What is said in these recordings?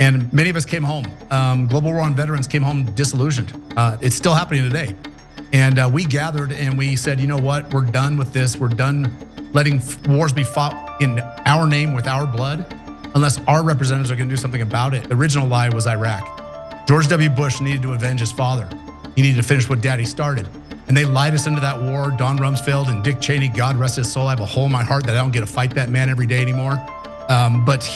And many of us came home. Global War on Veterans came home disillusioned. It's still happening today. And we gathered and we said, you know what? We're done with this. We're done letting wars be fought in our name with our blood unless our representatives are going to do something about it. The original lie was Iraq. George W. Bush needed to avenge his father. He needed to finish what Daddy started. And they lied us into that war. Don Rumsfeld and Dick Cheney, God rest his soul. I have a hole in my heart that I don't get to fight that man every day anymore. But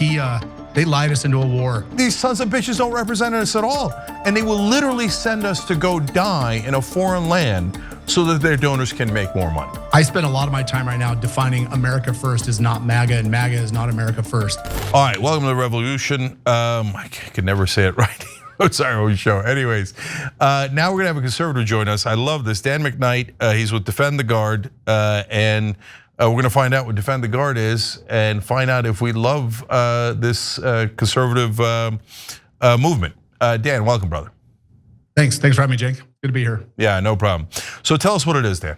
they lied us into a war. These sons of bitches don't represent us at all. And they will literally send us to go die in a foreign land so that their donors can make more money. I spend a lot of my time right now defining America first is not MAGA and MAGA is not America first. All right, welcome to the revolution. I can never say it right. Sorry, we show. Anyways, now we're gonna have a conservative join us. I love this, Dan McKnight. He's with Defend the Guard, and we're gonna find out what Defend the Guard is and find out if we love this conservative movement. Dan, welcome, brother. Thanks for having me, Cenk. Good to be here. Yeah, no problem. So tell us what it is, Dan.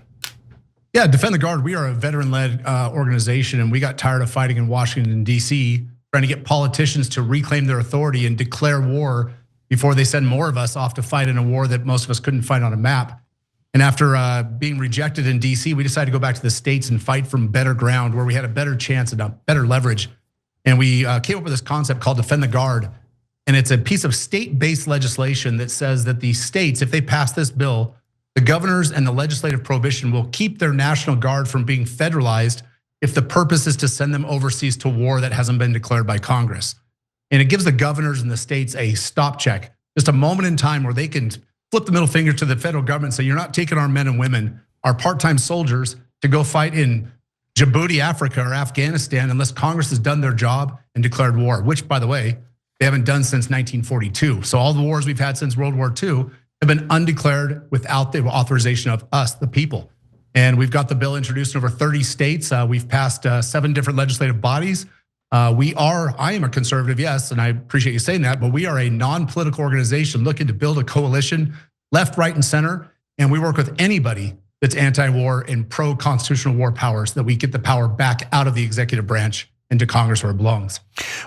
Yeah, Defend the Guard, we are a veteran-led organization, and we got tired of fighting in Washington, D.C., trying to get politicians to reclaim their authority and declare war before they send more of us off to fight in a war that most of us couldn't fight on a map. And after being rejected in DC, we decided to go back to the States and fight from better ground where we had a better chance and a better leverage. And we came up with this concept called Defend the Guard. And it's a piece of state-based legislation that says that the states, if they pass this bill, the governors and the legislative prohibition will keep their National Guard from being federalized if the purpose is to send them overseas to war that hasn't been declared by Congress. And it gives the governors and the states a stop check, just a moment in time where they can flip the middle finger to the federal government and say, you're not taking our men and women, our part-time soldiers, to go fight in Djibouti, Africa, or Afghanistan unless Congress has done their job and declared war, which, by the way, they haven't done since 1942. So all the wars we've had since World War II have been undeclared without the authorization of us, the people. And we've got the bill introduced in over 30 states. We've passed 7 different legislative bodies. I am a conservative, yes, and I appreciate you saying that, but we are a non-political organization looking to build a coalition, left, right, and center. And we work with anybody that's anti-war and pro-constitutional war powers, that we get the power back out of the executive branch into Congress where it belongs.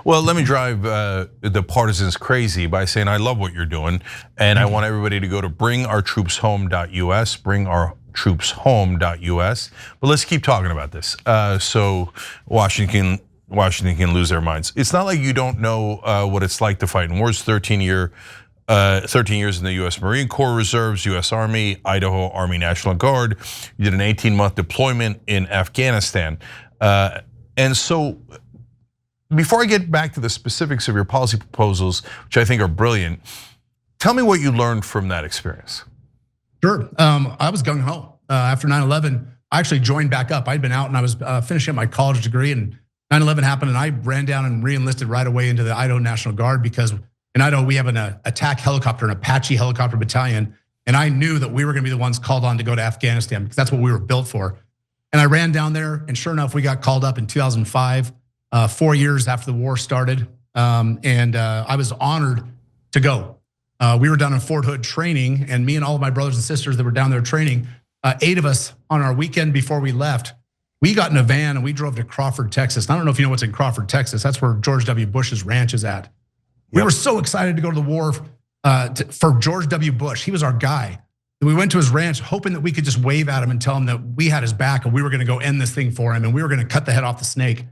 Well, let me drive the partisans crazy by saying I love what you're doing, and I want everybody to go to bringourtroopshome.us, bringourtroopshome.us. But let's keep talking about this. So Washington can lose their minds. It's not like you don't know what it's like to fight in wars. 13 years in the U.S. Marine Corps Reserves, U.S. Army, Idaho Army National Guard. You did an 18-month deployment in Afghanistan. And so before I get back to the specifics of your policy proposals, which I think are brilliant, tell me what you learned from that experience. Sure, I was gung-ho. After 9/11, I actually joined back up. I'd been out and I was finishing up my college degree, and 9/11 happened and I ran down and re-enlisted right away into the Idaho National Guard because in Idaho we have an attack helicopter, an Apache helicopter battalion. And I knew that we were gonna be the ones called on to go to Afghanistan because that's what we were built for. And I ran down there, and sure enough, we got called up in 2005, 4 years after the war started. And I was honored to go. We were down in Fort Hood training, and me and all of my brothers and sisters that were down there training, 8 of us on our weekend before we left, we got in a van and we drove to Crawford, Texas. I don't know if you know what's in Crawford, Texas. That's where George W. Bush's ranch is at. We were so excited to go to the war for George W. Bush. He was our guy. We went to his ranch hoping that we could just wave at him and tell him that we had his back and we were gonna go end this thing for him and we were gonna cut the head off the snake.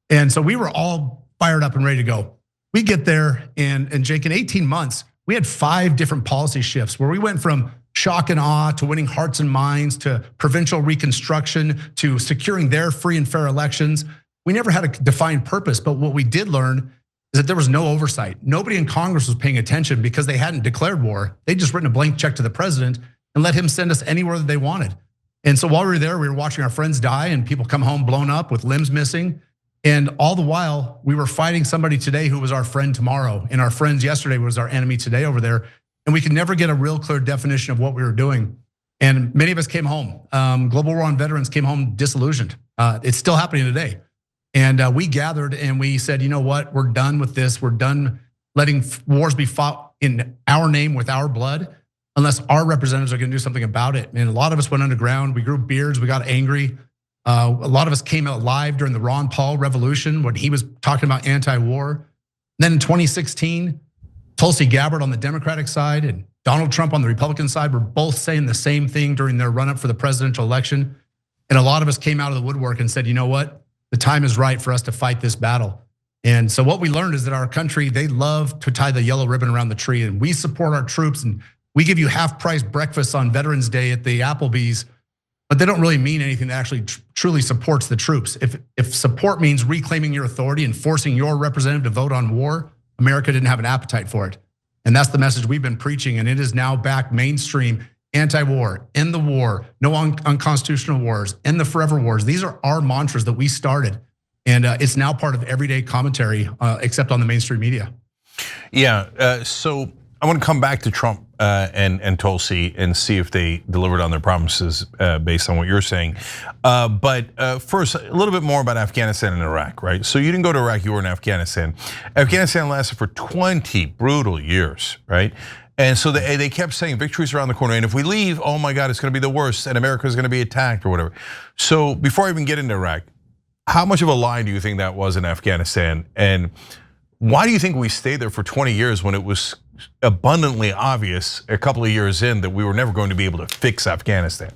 And so we were all fired up and ready to go. We get there and Jake, in 18 months, we had 5 different policy shifts where we went from shock and awe to winning hearts and minds to provincial reconstruction to securing their free and fair elections. We never had a defined purpose, but what we did learn is that there was no oversight. Nobody in Congress was paying attention because they hadn't declared war. They'd just written a blank check to the president and let him send us anywhere that they wanted. And so while we were there, we were watching our friends die and people come home blown up with limbs missing. And all the while, we were fighting somebody today who was our friend tomorrow. And our friends yesterday was our enemy today over there. And we could never get a real clear definition of what we were doing. And many of us came home. Global War on Veterans came home disillusioned. It's still happening today. And we gathered and we said, you know what, we're done with this. We're done letting wars be fought in our name with our blood unless our representatives are gonna do something about it. And a lot of us went underground, we grew beards, we got angry. A lot of us came out live during the Ron Paul revolution when he was talking about anti-war. then in 2016, Tulsi Gabbard on the Democratic side and Donald Trump on the Republican side were both saying the same thing during their run-up for the presidential election. And a lot of us came out of the woodwork and said, you know what? The time is right for us to fight this battle. And so what we learned is that our country, they love to tie the yellow ribbon around the tree, and we support our troops, and we give you half-price breakfast on Veterans Day at the Applebee's, but they don't really mean anything that actually truly supports the troops. If support means reclaiming your authority and forcing your representative to vote on war, America didn't have an appetite for it. And that's the message we've been preaching, and it is now back mainstream. Anti-war, end the war, no unconstitutional wars, end the forever wars. These are our mantras that we started. And it's now part of everyday commentary, except on the mainstream media. Yeah, so I want to come back to Trump and Tulsi and see if they delivered on their promises based on what you're saying. But first, a little bit more about Afghanistan and Iraq, right? So you didn't go to Iraq, you were in Afghanistan. Afghanistan lasted for 20 brutal years, right? And so they kept saying victory's around the corner, and if we leave, oh my God, it's gonna be the worst, and America's gonna be attacked or whatever. So before I even get into Iraq, how much of a lie do you think that was in Afghanistan? And why do you think we stayed there for 20 years when it was abundantly obvious a couple of years in that we were never going to be able to fix Afghanistan?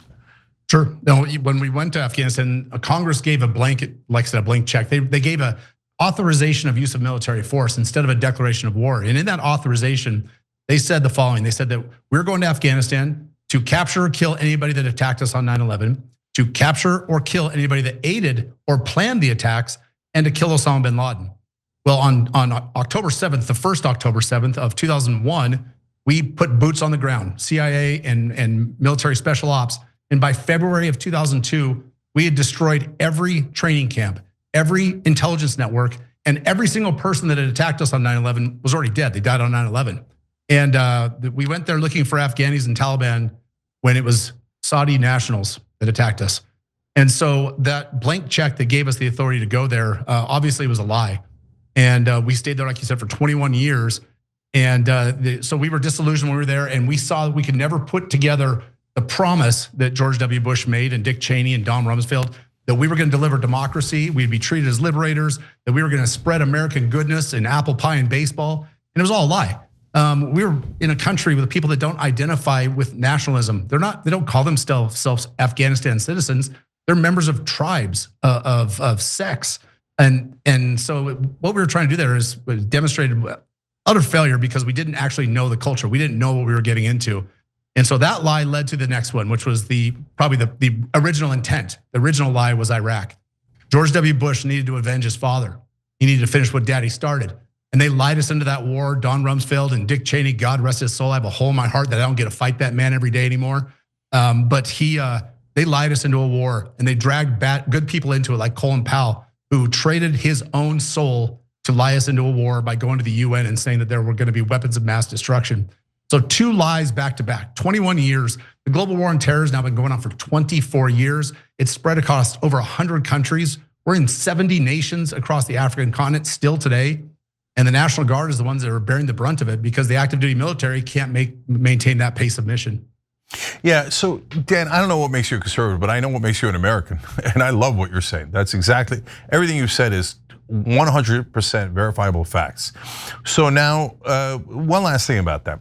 Sure. No, when we went to Afghanistan, Congress gave a blanket, like I said, a blank check. They gave a authorization of use of military force instead of a declaration of war. And in that authorization, they said the following. They said that we're going to Afghanistan to capture or kill anybody that attacked us on 9/11, to capture or kill anybody that aided or planned the attacks, and to kill Osama bin Laden. Well, on October 7th, the first October 7th of 2001, we put boots on the ground, CIA and military special ops. And by February of 2002, we had destroyed every training camp, every intelligence network, and every single person that had attacked us on 9/11 was already dead. They died on 9/11. And we went there looking for Afghanis and Taliban when it was Saudi nationals that attacked us. And so that blank check that gave us the authority to go there obviously was a lie. And we stayed there, like you said, for 21 years. And so we were disillusioned when we were there, and we saw that we could never put together the promise that George W. Bush made and Dick Cheney and Don Rumsfeld, that we were gonna deliver democracy, we'd be treated as liberators, that we were gonna spread American goodness and apple pie and baseball, and it was all a lie. We were in a country with people that don't identify with nationalism. They don't call themselves Afghanistan citizens. They're members of tribes, of sects. And so what we were trying to do there is demonstrated utter failure because we didn't actually know the culture. We didn't know what we were getting into. And so that lie led to the next one, which was probably the original intent. The original lie was Iraq. George W. Bush needed to avenge his father. He needed to finish what Daddy started. And they lied us into that war. Don Rumsfeld and Dick Cheney, God rest his soul. I have a hole in my heart that I don't get to fight that man every day anymore. But they lied us into a war, and they dragged good people into it, like Colin Powell, who traded his own soul to lie us into a war by going to the UN and saying that there were going to be weapons of mass destruction. So 2 lies back to back, 21 years. The global war on terror has now been going on for 24 years. It's spread across over 100 countries. We're in 70 nations across the African continent still today. And the National Guard is the ones that are bearing the brunt of it because the active duty military can't maintain that pace of mission. Yeah, so Dan, I don't know what makes you a conservative, but I know what makes you an American. And I love what you're saying. That's exactly, everything you said is 100% verifiable facts. So now, one last thing about that.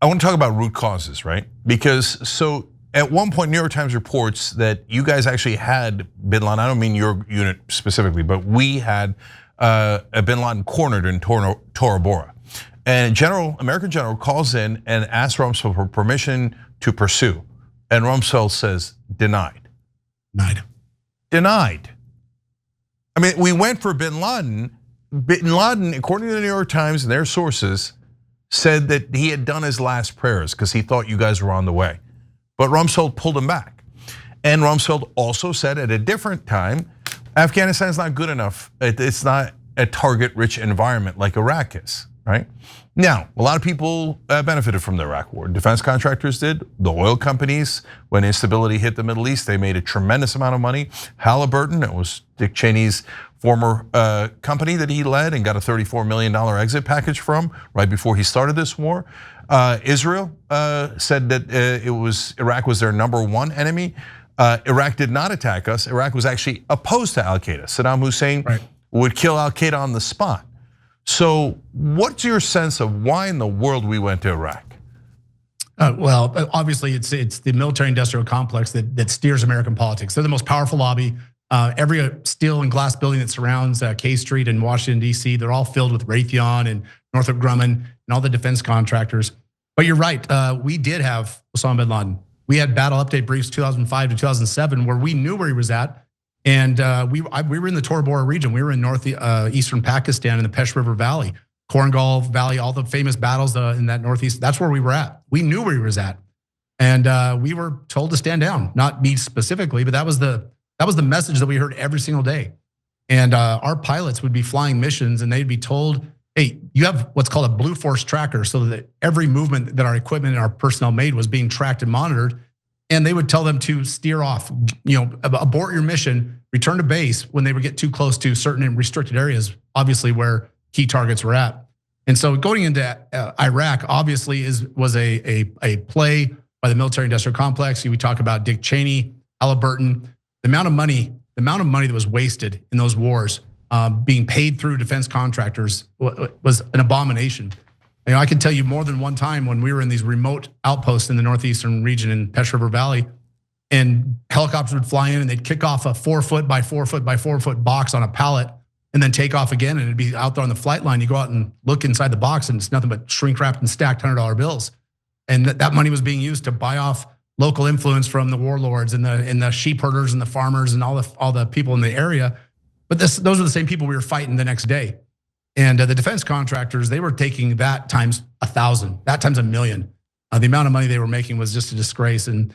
I want to talk about root causes, right? Because so at one point, New York Times reports that you guys actually had bin Laden. I don't mean your unit specifically, but we had a bin Laden cornered in Tora Bora. And American general calls in and asks Rumsfeld for permission to pursue. And Rumsfeld says, denied. Denied. I mean, we went for bin Laden. Bin Laden, according to the New York Times and their sources, said that he had done his last prayers because he thought you guys were on the way. But Rumsfeld pulled him back. And Rumsfeld also said at a different time, Afghanistan is not good enough. It's not a target-rich environment like Iraq is, right? Now, a lot of people benefited from the Iraq war. Defense contractors did, the oil companies, when instability hit the Middle East, they made a tremendous amount of money. Halliburton, it was Dick Cheney's former company that he led and got a $34 million exit package from right before he started this war. Israel said that Iraq was their #1 enemy. Iraq did not attack us. Iraq was actually opposed to Al-Qaeda. Saddam Hussein would kill Al-Qaeda on the spot. So what's your sense of why in the world we went to Iraq? Well, obviously, it's the military-industrial complex that steers American politics. They're the most powerful lobby. Every steel and glass building that surrounds K Street in Washington, D.C., they're all filled with Raytheon and Northrop Grumman and all the defense contractors. But you're right, we did have Osama bin Laden. We had battle update briefs 2005 to 2007 where we knew where he was at. And we were in the Tora Bora region. We were in northeastern Pakistan in the Pesh River Valley. Korangal Valley, all the famous battles in that northeast, that's where we were at. We knew where he was at. And we were told to stand down, not me specifically, but that was the message that we heard every single day. And our pilots would be flying missions and they'd be told, hey, you have what's called a Blue Force tracker so that every movement that our equipment and our personnel made was being tracked and monitored. And they would tell them to steer off, abort your mission, return to base when they would get too close to certain and restricted areas, obviously where key targets were at. And so going into Iraq obviously was a play by the military-industrial complex. We talk about Dick Cheney, Halliburton, the amount of money that was wasted in those wars, being paid through defense contractors was an abomination. I can tell you more than one time when we were in these remote outposts in the northeastern region in Pesh River Valley, and helicopters would fly in and they'd kick off a 4 foot by 4 foot by 4 foot box on a pallet and then take off again, and it'd be out there on the flight line. You go out and look inside the box and it's nothing but shrink wrapped and stacked $100 bills. And that money was being used to buy off local influence from the warlords and the sheep herders and the farmers and all the people in the area. But those are the same people we were fighting the next day. And the defense contractors, they were taking that times 1,000, that times 1,000,000. The amount of money they were making was just a disgrace. And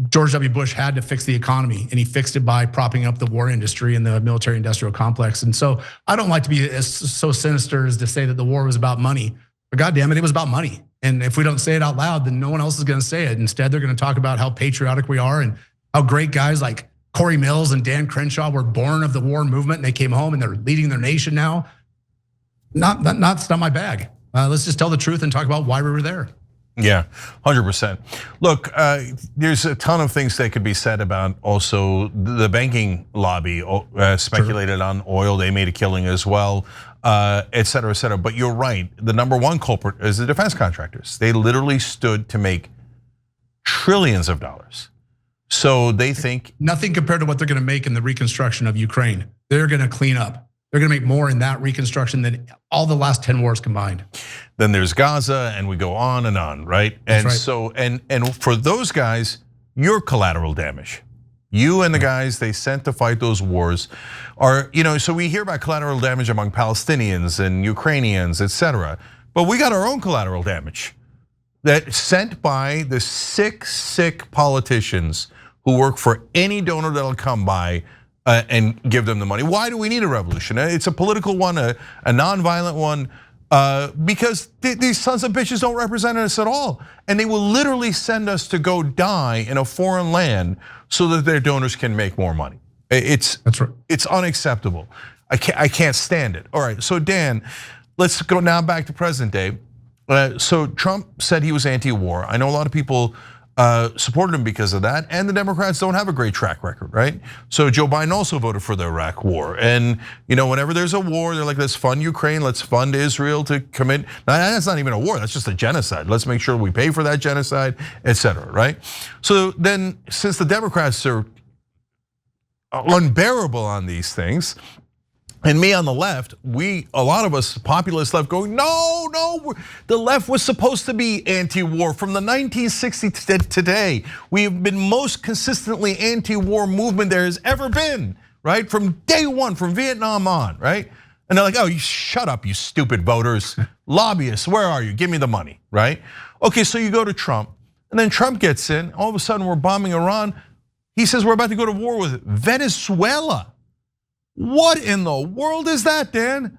George W. Bush had to fix the economy, and he fixed it by propping up the war industry and the military-industrial complex. And so I don't like to be so sinister as to say that the war was about money, but goddamn it was about money. And if we don't say it out loud, then no one else is going to say it. Instead, they're going to talk about how patriotic we are and how great guys like Corey Mills and Dan Crenshaw were born of the war movement, and they came home and they're leading their nation now. Not my bag. Let's just tell the truth and talk about why we were there. Yeah, 100%. Look, there's a ton of things that could be said about also the banking lobby speculated on oil. They made a killing as well, et cetera, et cetera. But you're right. The number one culprit is the defense contractors. They literally stood to make trillions of dollars. So they think nothing compared to what they're going to make in the reconstruction of Ukraine. They're going to clean up. They're going to make more in that reconstruction than all the last 10 wars combined. Then there's Gaza, and we go on, right? And so, and for those guys, you're collateral damage. You and the guys they sent to fight those wars are, so we hear about collateral damage among Palestinians and Ukrainians, et cetera. But we got our own collateral damage that's sent by the sick politicians who work for any donor that'll come by and give them the money. Why do we need a revolution? It's a political one, a nonviolent one, because these sons of bitches don't represent us at all. And they will literally send us to go die in a foreign land so that their donors can make more money. That's right. It's unacceptable. I can't stand it. All right, so Dan, let's go now back to present day. So Trump said he was anti-war. I know a lot of people supported him because of that, and the Democrats don't have a great track record, right? So Joe Biden also voted for the Iraq war, and whenever there's a war, they're like, let's fund Ukraine, let's fund Israel to commit. Now that's not even a war, that's just a genocide. Let's make sure we pay for that genocide, et cetera, right? So then, since the Democrats are unbearable on these things, and me on the left, a lot of us, populist left, going, no, the left was supposed to be anti-war from the 1960s to today. We have been most consistently anti-war movement there has ever been, right? From day one, from Vietnam on, right? And they're like, oh, you shut up, you stupid voters. Lobbyists, where are you? Give me the money, right? Okay, so you go to Trump, and then Trump gets in, all of a sudden we're bombing Iran. He says we're about to go to war with Venezuela. What in the world is that, Dan?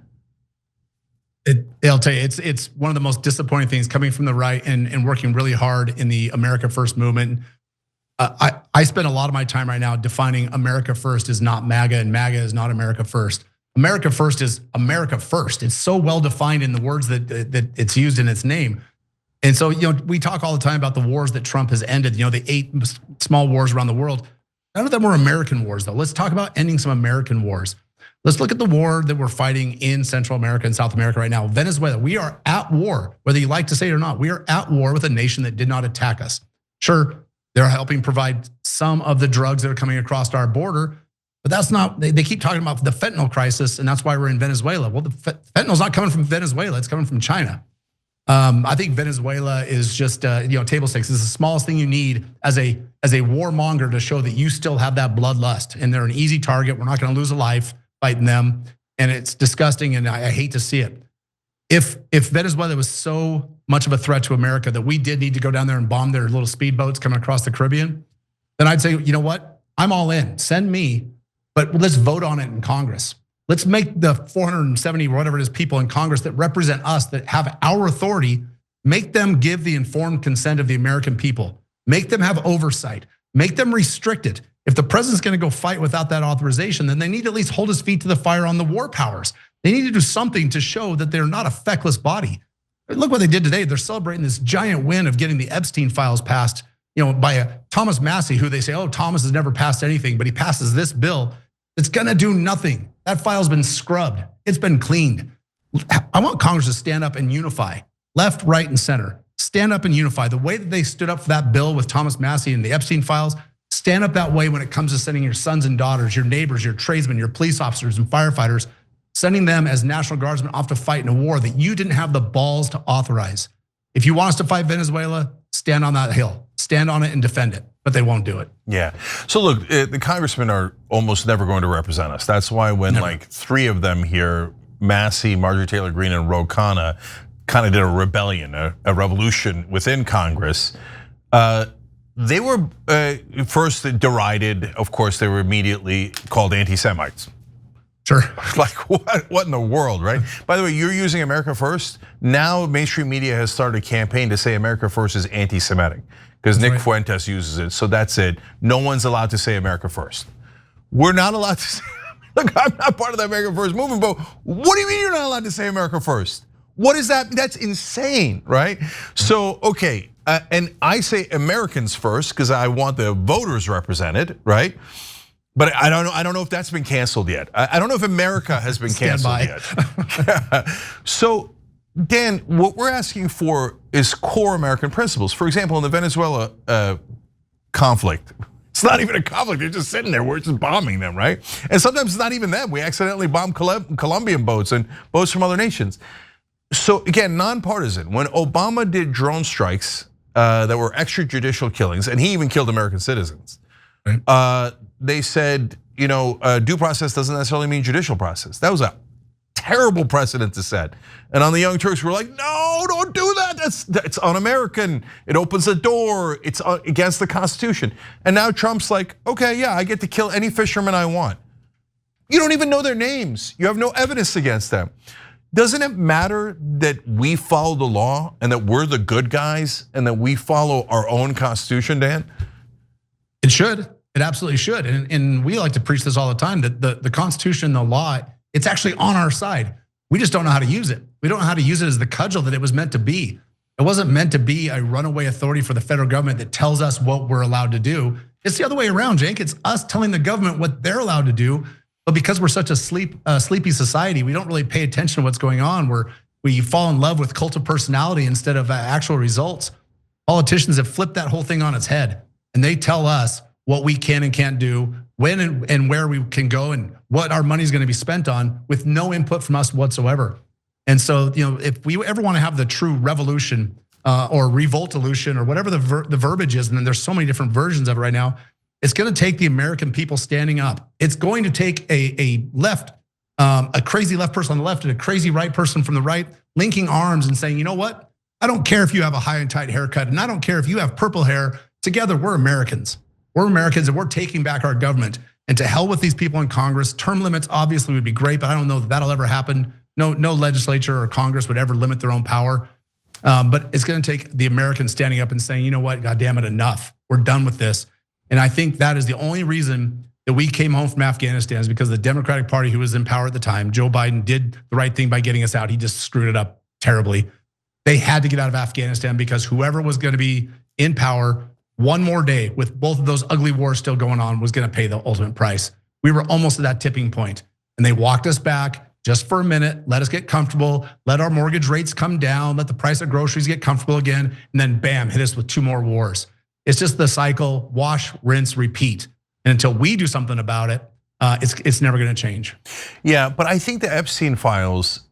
I'll tell you, it's one of the most disappointing things coming from the right and working really hard in the America First movement. I spend a lot of my time right now defining America First is not MAGA and MAGA is not America First. America First is America First. It's so well defined in the words that it's used in its name. And so, we talk all the time about the wars that Trump has ended, the 8 small wars around the world. None of them were American wars, though. Let's talk about ending some American wars. Let's look at the war that we're fighting in Central America and South America right now. Venezuela, we are at war, whether you like to say it or not. We are at war with a nation that did not attack us. Sure, they're helping provide some of the drugs that are coming across our border, but that's not, they keep talking about the fentanyl crisis, and that's why we're in Venezuela. Well, the fentanyl's not coming from Venezuela, it's coming from China. I think Venezuela is just table stakes. It's the smallest thing you need as a warmonger to show that you still have that bloodlust, and they're an easy target. We're not going to lose a life fighting them, and it's disgusting, and I hate to see it. If Venezuela was so much of a threat to America that we did need to go down there and bomb their little speedboats coming across the Caribbean, then I'd say, you know what? I'm all in. Send me, but let's vote on it in Congress. Let's make the 470 or whatever it is people in Congress that represent us, that have our authority, make them give the informed consent of the American people. Make them have oversight. Make them restrict it. If the president's going to go fight without that authorization, then they need to at least hold his feet to the fire on the war powers. They need to do something to show that they're not a feckless body. Look what they did today. They're celebrating this giant win of getting the Epstein files passed, by Thomas Massey, who they say, oh, Thomas has never passed anything, but he passes this bill. It's gonna do nothing. That file's been scrubbed. It's been cleaned. I want Congress to stand up and unify, left, right, and center. Stand up and unify. The way that they stood up for that bill with Thomas Massey and the Epstein files, stand up that way when it comes to sending your sons and daughters, your neighbors, your tradesmen, your police officers and firefighters, sending them as National Guardsmen off to fight in a war that you didn't have the balls to authorize. If you want us to fight Venezuela, stand on that hill, stand on it and defend it, but they won't do it. Yeah, so look, the congressmen are almost never going to represent us. That's why when like 3 of them here, Massey, Marjorie Taylor Greene, and Ro Khanna, kind of did a rebellion, a revolution within Congress. They were first derided. Of course, they were immediately called anti-Semites. Sure. Like what in the world, right? By the way, you're using America First. Now mainstream media has started a campaign to say America First is anti-Semitic because Nick Fuentes uses it. So that's it. No one's allowed to say America First. We're not allowed to say, look, I'm not part of the America First movement, but what do you mean you're not allowed to say America First? What is that? That's insane, right? So, okay, and I say Americans first because I want the voters represented, right? But I don't know if that's been canceled yet. I don't know if America has been canceled yet. So, Dan, what we're asking for is core American principles. For example, in the Venezuela conflict, it's not even a conflict. They're just sitting there. We're just bombing them, right? And sometimes it's not even them. We accidentally bomb Colombian boats and boats from other nations. So again, nonpartisan. When Obama did drone strikes that were extrajudicial killings, and he even killed American citizens, they said, due process doesn't necessarily mean judicial process. That was a terrible precedent to set. And on the Young Turks, we're like, no, don't do that. That's un-American. It opens the door. It's against the Constitution. And now Trump's like, okay, yeah, I get to kill any fisherman I want. You don't even know their names. You have no evidence against them. Doesn't it matter that we follow the law and that we're the good guys and that we follow our own Constitution, Dan? It should. It absolutely should. And we like to preach this all the time, that the Constitution, the law, it's actually on our side. We just don't know how to use it. We don't know how to use it as the cudgel that it was meant to be. It wasn't meant to be a runaway authority for the federal government that tells us what we're allowed to do. It's the other way around, Cenk. It's us telling the government what they're allowed to do. But because we're such a sleepy society, we don't really pay attention to what's going on. We fall in love with cult of personality instead of actual results. Politicians have flipped that whole thing on its head, and they tell us what we can and can't do, when and where we can go, and what our money is going to be spent on, with no input from us whatsoever. And so, if we ever want to have the true revolution or revoltolution or whatever the verbiage is, and then there's so many different versions of it right now, it's going to take the American people standing up. It's going to take a left, a crazy left person on the left and a crazy right person from the right, linking arms and saying, you know what? I don't care if you have a high and tight haircut, and I don't care if you have purple hair. Together, we're Americans. We're Americans, and we're taking back our government. And to hell with these people in Congress. Term limits obviously would be great, but I don't know that that'll ever happen. No legislature or Congress would ever limit their own power. But it's going to take the Americans standing up and saying, you know what? God damn it, enough. We're done with this. And I think that is the only reason that we came home from Afghanistan, is because the Democratic Party, who was in power at the time, Joe Biden, did the right thing by getting us out. He just screwed it up terribly. They had to get out of Afghanistan because whoever was going to be in power one more day with both of those ugly wars still going on was going to pay the ultimate price. We were almost at that tipping point. And they walked us back just for a minute, let us get comfortable, let our mortgage rates come down, let the price of groceries get comfortable again, and then bam, hit us with 2 more wars. It's just the cycle, wash, rinse, repeat. And until we do something about it, it's never gonna change. Yeah, but I think the Epstein files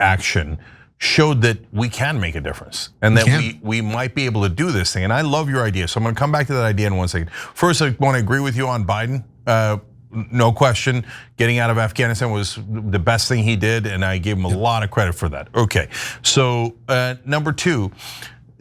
action showed that we can make a difference and that we might be able to do this thing. And I love your idea. So I'm gonna come back to that idea in 1 second. First, I wanna agree with you on Biden. No question, getting out of Afghanistan was the best thing he did, and I gave him a lot of credit for that. Okay, so number 2,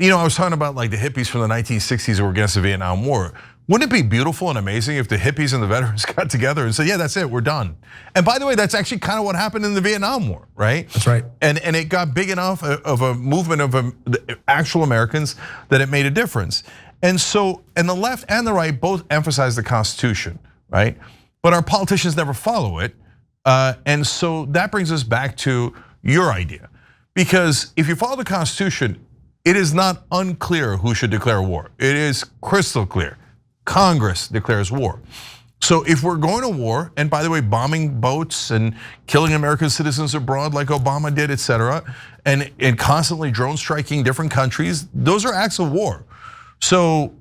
I was talking about like the hippies from the 1960s who were against the Vietnam War. Wouldn't it be beautiful and amazing if the hippies and the veterans got together and said, yeah, that's it, we're done. And by the way, that's actually kind of what happened in the Vietnam War, right? That's right. And it got big enough of a movement of actual Americans that it made a difference. And so, and the left and the right both emphasize the Constitution, right? But our politicians never follow it. And so that brings us back to your idea. Because if you follow the Constitution, it is not unclear who should declare war. It is crystal clear. Congress declares war. So if we're going to war, and by the way, bombing boats and killing American citizens abroad like Obama did, et cetera, and constantly drone striking different countries, those are acts of war. So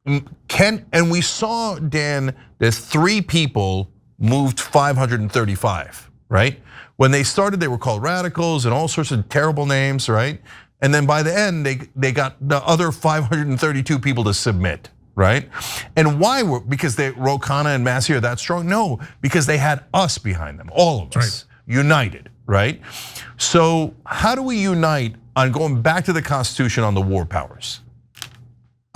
and we saw, Dan, that 3 people moved 535, right? When they started, they were called radicals and all sorts of terrible names, right? And then by the end, they got the other 532 people to submit, right? And why because Ro Khanna and Massey are that strong? No, because they had us behind them, all of us, united, right? So how do we unite on going back to the Constitution on the war powers?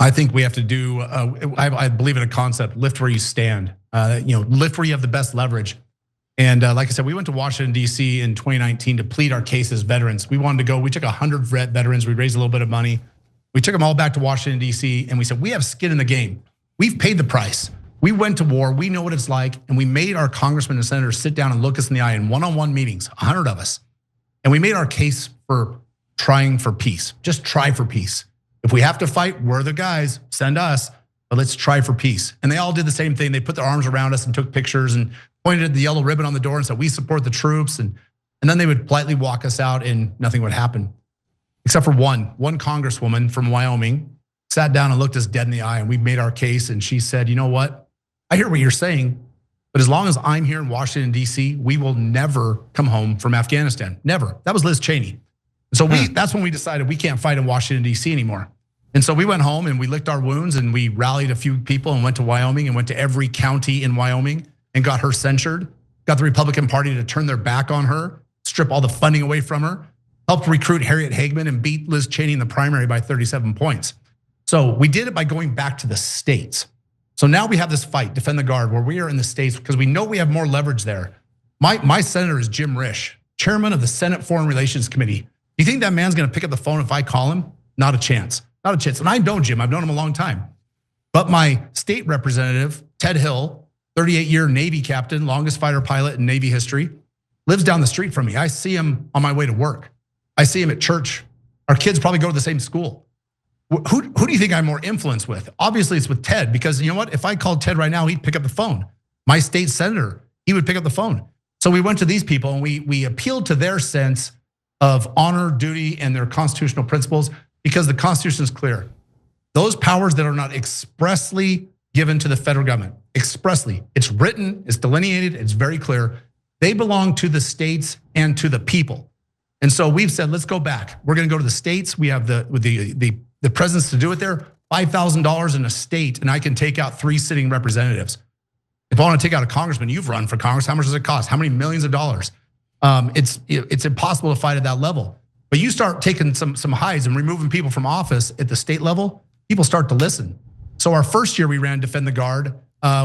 I think we have to do, I believe in a concept, lift where you stand. Lift where you have the best leverage. And like I said, we went to Washington, D.C. in 2019 to plead our case as veterans. We wanted to go, we took 100 veterans, we raised a little bit of money. We took them all back to Washington, D.C. and we said, we have skin in the game. We've paid the price. We went to war, we know what it's like. And we made our congressmen and senators sit down and look us in the eye in one-on-one meetings, 100 of us. And we made our case for trying for peace, just try for peace. If we have to fight, we're the guys, send us, but let's try for peace. And they all did the same thing. They put their arms around us and took pictures and pointed at the yellow ribbon on the door and said, we support the troops. And then they would politely walk us out and nothing would happen. Except for one congresswoman from Wyoming sat down and looked us dead in the eye and we made our case. And she said, you know what? I hear what you're saying, but as long as I'm here in Washington, D.C., we will never come home from Afghanistan, never. That was Liz Cheney. So that's when we decided we can't fight in Washington, D.C. anymore. And so we went home and we licked our wounds and we rallied a few people and went to Wyoming and went to every county in Wyoming and got her censured, got the Republican Party to turn their back on her, strip all the funding away from her, helped recruit Harriet Hagman and beat Liz Cheney in the primary by 37 points. So we did it by going back to the states. So now we have this fight, Defend the Guard, where we are in the states because we know we have more leverage there. My senator is Jim Risch, chairman of the Senate Foreign Relations Committee. You think that man's gonna pick up the phone if I call him? Not a chance, not a chance. And I know Jim, I've known him a long time. But my state representative, Ted Hill, 38-year Navy captain, longest fighter pilot in Navy history, lives down the street from me. I see him on my way to work. I see him at church. Our kids probably go to the same school. Who do you think I'm more influenced with? Obviously it's with Ted, because you know what? If I called Ted right now, he'd pick up the phone. My state senator, he would pick up the phone. So we went to these people and we appealed to their sense of honor, duty, and their constitutional principles, because the Constitution is clear. Those powers that are not expressly given to the federal government, expressly, it's written, it's delineated, it's very clear. They belong to the states and to the people. And so we've said, let's go back. We're gonna go to the states. We have the presence to do it there. $5,000 in a state, and I can take out 3 sitting representatives. If I want to take out a congressman, you've run for Congress, how much does it cost? How many millions of dollars? It's impossible to fight at that level. But you start taking some highs and removing people from office at the state level, people start to listen. So our first year we ran Defend the Guard,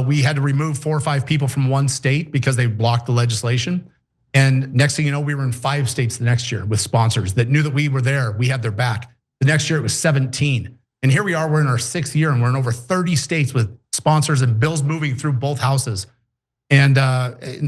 we had to remove 4 or 5 people from one state because they blocked the legislation. And next thing you know, we were in 5 states the next year with sponsors that knew that we were there, we had their back. The next year it was 17. And here we are, we're in our 6th year and we're in over 30 states with sponsors and bills moving through both houses. And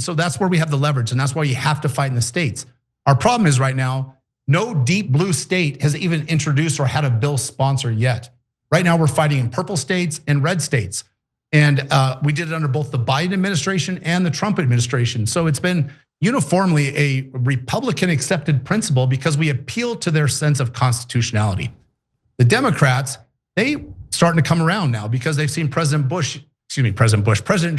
so that's where we have the leverage, and that's why you have to fight in the states. Our problem is right now, no deep blue state has even introduced or had a bill sponsor yet. Right now we're fighting in purple states and red states. And we did it under both the Biden administration and the Trump administration. So it's been uniformly a Republican accepted principle because we appeal to their sense of constitutionality. The Democrats, they starting to come around now because they've seen President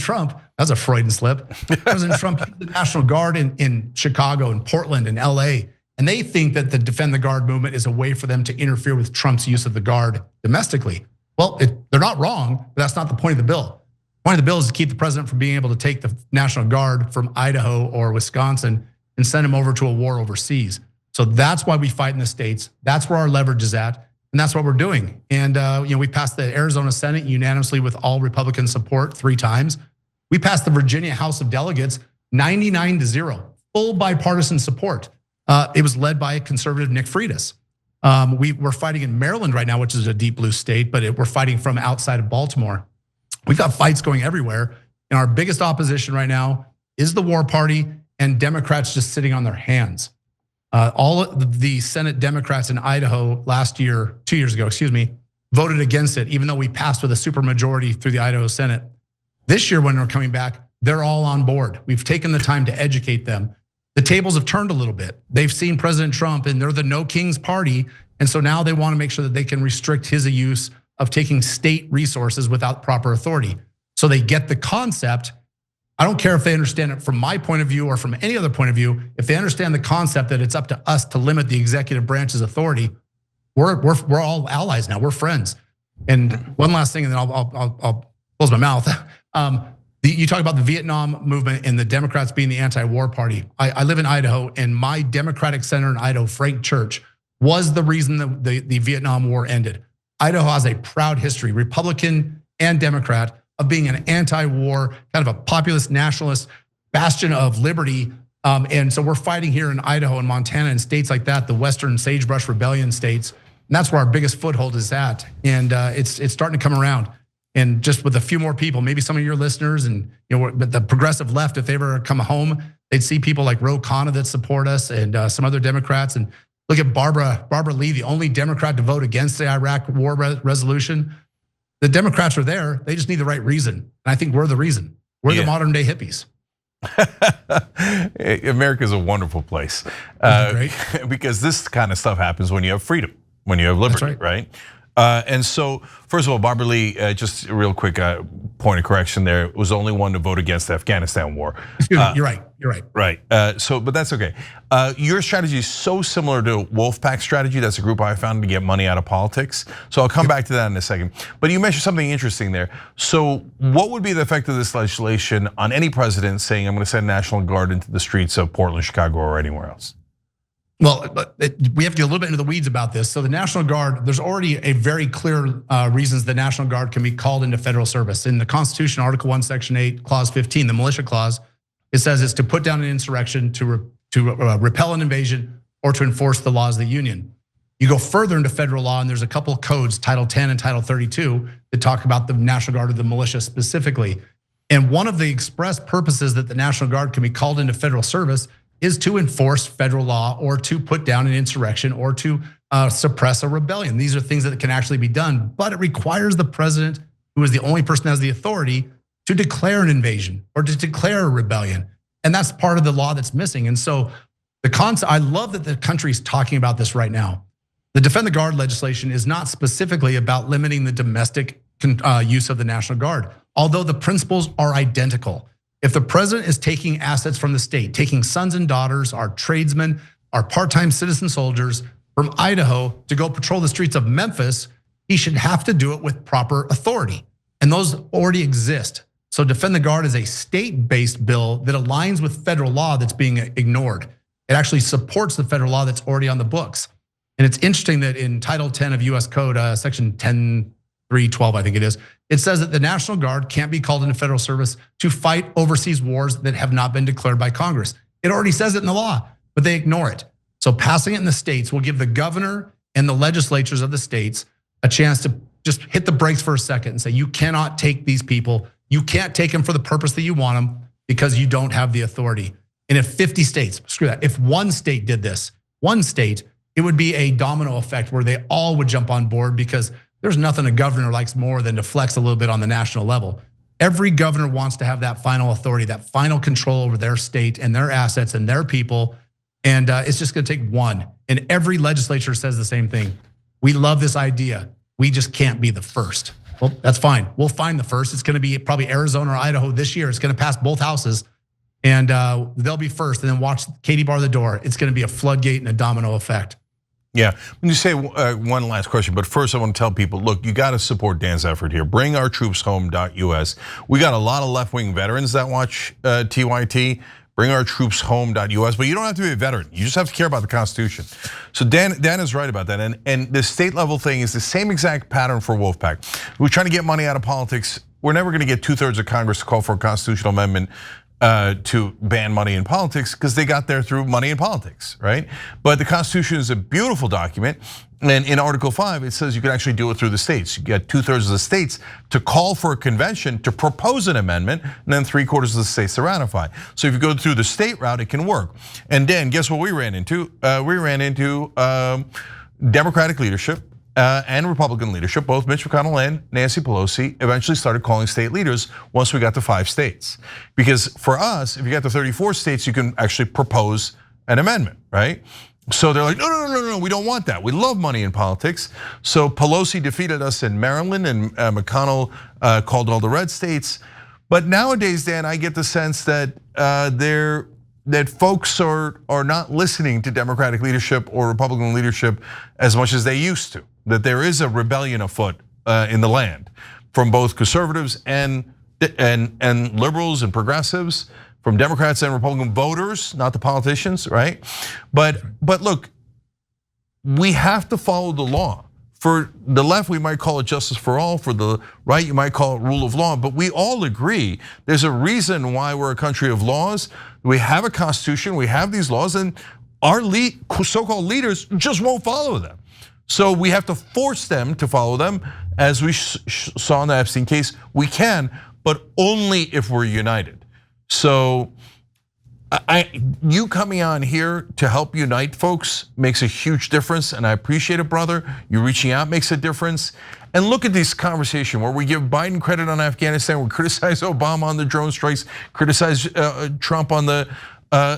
Trump, that's a Freudian slip. President Trump used the National Guard in Chicago and Portland and LA. And they think that the Defend the Guard movement is a way for them to interfere with Trump's use of the Guard domestically. Well, they're not wrong, but that's not the point of the bill. The point of the bill is to keep the president from being able to take the National Guard from Idaho or Wisconsin and send him over to a war overseas. So that's why we fight in the states. That's where our leverage is at. And that's what we're doing. And we passed the Arizona Senate unanimously with all Republican support 3 times. We passed the Virginia House of Delegates 99-0, full bipartisan support. It was led by conservative Nick Freitas. We're fighting in Maryland right now, which is a deep blue state, but we're fighting from outside of Baltimore. We've got fights going everywhere. And our biggest opposition right now is the war party and Democrats just sitting on their hands. All of the Senate Democrats in Idaho 2 years ago, voted against it, even though we passed with a supermajority through the Idaho Senate. This year, when we're coming back, they're all on board. We've taken the time to educate them. The tables have turned a little bit. They've seen President Trump and they're the no kings party. And so now they want to make sure that they can restrict his use of taking state resources without proper authority. So they get the concept. I don't care if they understand it from my point of view or from any other point of view. If they understand the concept that it's up to us to limit the executive branch's authority, we're all allies now. We're friends. And one last thing, and then I'll close my mouth. You talk about the Vietnam movement and the Democrats being the anti-war party. I live in Idaho, and my Democratic senator in Idaho, Frank Church, was the reason that the Vietnam War ended. Idaho has a proud history, Republican and Democrat, of being an anti-war, kind of a populist nationalist bastion of liberty. And so we're fighting here in Idaho and Montana and states like that, the Western Sagebrush Rebellion states. And that's where our biggest foothold is at. And it's starting to come around. And just with a few more people, maybe some of your listeners and the progressive left, if they ever come home, they'd see people like Ro Khanna that support us and some other Democrats. And look at Barbara Lee, the only Democrat to vote against the Iraq war resolution. The Democrats are there. They just need the right reason. And I think we're the reason. We're the modern day hippies. America's a wonderful place. Great. Because this kind of stuff happens when you have freedom, when you have liberty, right? And so, first of all, Barbara Lee, just a real quick point of correction there, was the only one to vote against the Afghanistan war. Excuse me, you're right. Right, but that's okay. Your strategy is so similar to Wolfpack strategy. That's a group I found to get money out of politics. So I'll come back to that in a second. But you mentioned something interesting there. So what would be the effect of this legislation on any president saying, I'm gonna send National Guard into the streets of Portland, Chicago, or anywhere else? Well, we have to get a little bit into the weeds about this. So the National Guard, there's already a very clear reasons the National Guard can be called into federal service. In the Constitution, Article 1, Section 8, Clause 15, the militia clause, it says it's to put down an insurrection, to repel an invasion, or to enforce the laws of the Union. You go further into federal law, and there's a couple of codes, Title 10 and Title 32, that talk about the National Guard or the militia specifically. And one of the express purposes that the National Guard can be called into federal service is to enforce federal law or to put down an insurrection or to suppress a rebellion. These are things that can actually be done, but it requires the president, who is the only person that has the authority, to declare an invasion or to declare a rebellion. And that's part of the law that's missing. And so the concept, I love that the country's talking about this right now. The Defend the Guard legislation is not specifically about limiting the domestic use of the National Guard, although the principles are identical. If the president is taking assets from the state, taking sons and daughters, our tradesmen, our part-time citizen soldiers from Idaho to go patrol the streets of Memphis, he should have to do it with proper authority. And those already exist. So Defend the Guard is a state-based bill that aligns with federal law that's being ignored. It actually supports the federal law that's already on the books. And it's interesting that in Title 10 of US Code, Section 10.3.12, I think it is, it says that the National Guard can't be called into federal service to fight overseas wars that have not been declared by Congress. It already says it in the law, but they ignore it. So passing it in the states will give the governor and the legislatures of the states a chance to just hit the brakes for a second and say, you cannot take these people. You can't take them for the purpose that you want them because you don't have the authority. And if 50 states, screw that, if one state did this, one state, it would be a domino effect where they all would jump on board because there's nothing a governor likes more than to flex a little bit on the national level. Every governor wants to have that final authority, that final control over their state and their assets and their people. And it's just gonna take one. And every legislature says the same thing. We love this idea. We just can't be the first. Well, that's fine. We'll find the first. It's gonna be probably Arizona or Idaho this year. It's gonna pass both houses, and they'll be first. And then watch Katie bar the door. It's gonna be a floodgate and a domino effect. Yeah, when you say one last question, but first I want to tell people, look, you got to support Dan's effort here. BringOurTroopsHome.us. We got a lot of left-wing veterans that watch TYT. BringOurTroopsHome.us, but you don't have to be a veteran. You just have to care about the Constitution. So Dan is right about that, and the state level thing is the same exact pattern for Wolfpack. We're trying to get money out of politics. We're never going to get 2/3 of Congress to call for a constitutional amendment to ban money in politics, because they got there through money in politics, right? But the Constitution is a beautiful document, and in Article 5, it says you can actually do it through the states. You get 2/3 of the states to call for a convention to propose an amendment, and then 3/4 of the states to ratify. So if you go through the state route, it can work. And then guess what we ran into? We ran into Democratic leadership and Republican leadership, both Mitch McConnell and Nancy Pelosi, eventually started calling state leaders once we got to 5 states. Because for us, if you got to 34 states, you can actually propose an amendment, right? So they're like, no, we don't want that. We love money in politics. So Pelosi defeated us in Maryland, and McConnell called all the red states. But nowadays, Dan, I get the sense that that folks are not listening to Democratic leadership or Republican leadership as much as they used to. That there is a rebellion afoot in the land from both conservatives and liberals and progressives, from Democrats and Republican voters, not the politicians, right? But look, we have to follow the law. For the left, we might call it justice for all. For the right, you might call it rule of law. But we all agree there's a reason why we're a country of laws. We have a constitution, we have these laws, and our so-called leaders just won't follow them. So we have to force them to follow them. As we saw in the Epstein case, we can, but only if we're united. So you coming on here to help unite folks makes a huge difference, and I appreciate it, brother. You reaching out makes a difference. And look at this conversation where we give Biden credit on Afghanistan, we criticize Obama on the drone strikes, criticize Trump on the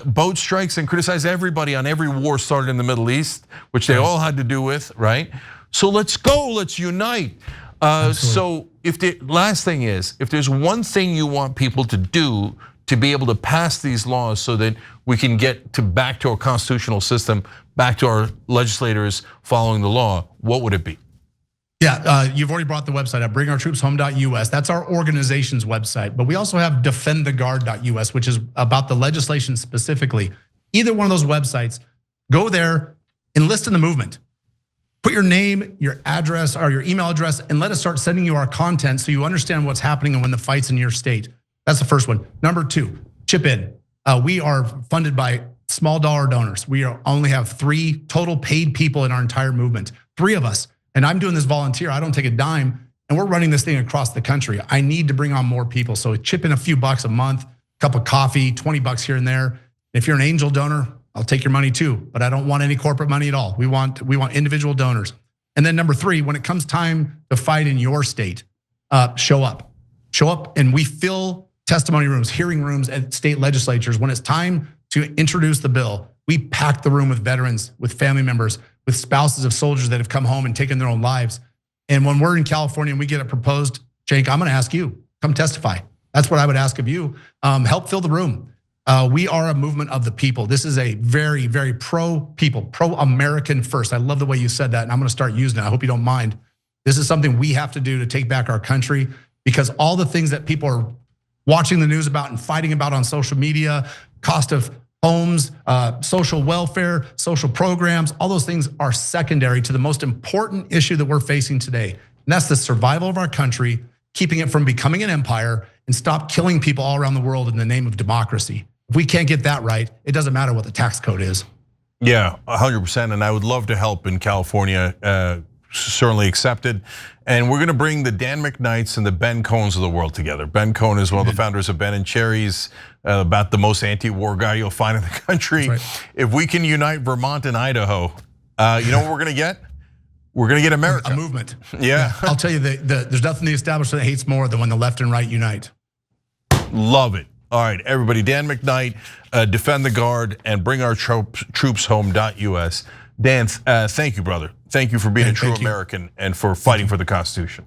boat strikes, and criticize everybody on every war started in the Middle East, which they all had to do with, right? So let's go, let's unite. So if the last thing is, if there's one thing you want people to do to be able to pass these laws so that we can get back to our constitutional system, back to our legislators following the law, what would it be? Yeah, you've already brought the website up, BringOurTroopsHome.us. That's our organization's website. But we also have DefendTheGuard.us, which is about the legislation specifically. Either one of those websites, go there, enlist in the movement. Put your name, your address, or your email address, and let us start sending you our content so you understand what's happening and when the fight's in your state. That's the first one. Number 2, chip in. We are funded by small dollar donors. We only have 3 total paid people in our entire movement, 3 of us. And I'm doing this volunteer, I don't take a dime, and we're running this thing across the country. I need to bring on more people, so chip in a few bucks a month, cup of coffee, 20 bucks here and there. If you're an angel donor, I'll take your money too, but I don't want any corporate money at all. We want individual donors. And then number 3, when it comes time to fight in your state, show up. Show up, and we fill testimony rooms, hearing rooms at state legislatures. When it's time to introduce the bill, we pack the room with veterans, with family members, with spouses of soldiers that have come home and taken their own lives. And when we're in California and we get it proposed, Cenk, I'm gonna ask you, come testify. That's what I would ask of you. Help fill the room. We are a movement of the people. This is a very, very pro-people, pro-American first. I love the way you said that, and I'm gonna start using it. I hope you don't mind. This is something we have to do to take back our country, because all the things that people are watching the news about and fighting about on social media, cost of homes, social welfare, social programs, all those things are secondary to the most important issue that we're facing today. And that's the survival of our country, keeping it from becoming an empire, and stop killing people all around the world in the name of democracy. If we can't get that right, it doesn't matter what the tax code is. Yeah, 100%, and I would love to help in California, certainly accepted. And we're gonna bring the Dan McKnights and the Ben Cohens of the world together. Ben Cohen is one of the founders of Ben and Cherries, about the most anti-war guy you'll find in the country. Right. If we can unite Vermont and Idaho, you know what we're gonna get? we're gonna get America. A movement. Yeah. I'll tell you, there's nothing the establishment hates more than when the left and right unite. Love it. All right, everybody. Dan McKnight, defend the guard and bring our troops home.us. Dan, thank you, brother. Thank you for being a true American and for fighting for the Constitution.